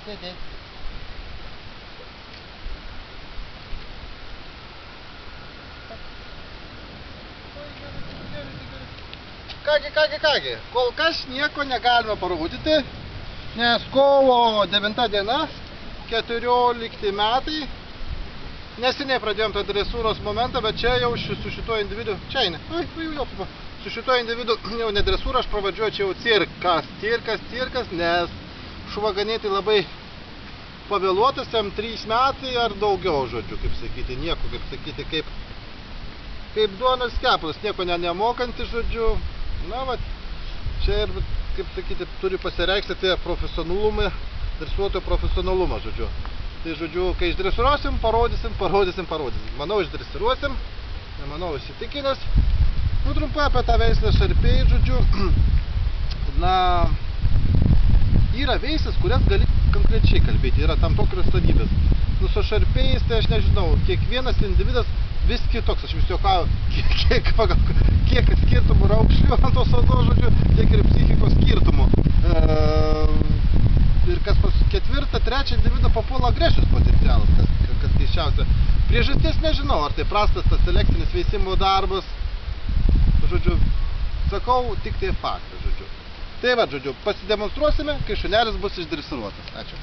Sėdėt. Kągi, kol kas nieko negalime parodyti, nes kovo 9 diena, 14 metai, neseniai pradėjom tą dresūros momentą, bet čia jau su šituo individu, čia eina, su šituo individu jau ne dresūra, aš pravadžiuoju čia jau cirkas, nes šuva ganėtai labai pavėluotas, jam 3 metai ar daugiau, žodžiu, kaip sakyti, nieko, kaip sakyti, kaip duonos kepalas, nieko nemokantis, žodžiu. Na, va, čia ir, kaip sakyti, turi pasireikšti tie profesionalumai, dresuotojo profesionalumą, žodžiu. Tai, žodžiu, kai išdresuosim, parodysim. Manau, išdresuosim, nemanau, įsitikinęs. Nu, trumpai apie tą veislę šarpiai, žodžiu. Na, yra veisės, kurias gali konkrečiai kalbėti, yra tam tokios savybės. Nu, su šarpiais, tai aš nežinau, kiekvienas individas vis kitoks, aš vis juokauju, kiek skirtumų raukšlių ant tos odos, žodžiu, tiek ir psichikos skirtumų. Ir kas pas 4, 3 individą papuola agresijos potencialas, kas keisčiausia. Priežasties nežinau, ar tai prastas tas selekcinis veisimo darbas, žodžiu, sakau tik tai faktą, žodžiu. Tai va, žodžiu, pasidemonstruosime, kai šunelis bus išdresuotas. Ačiū.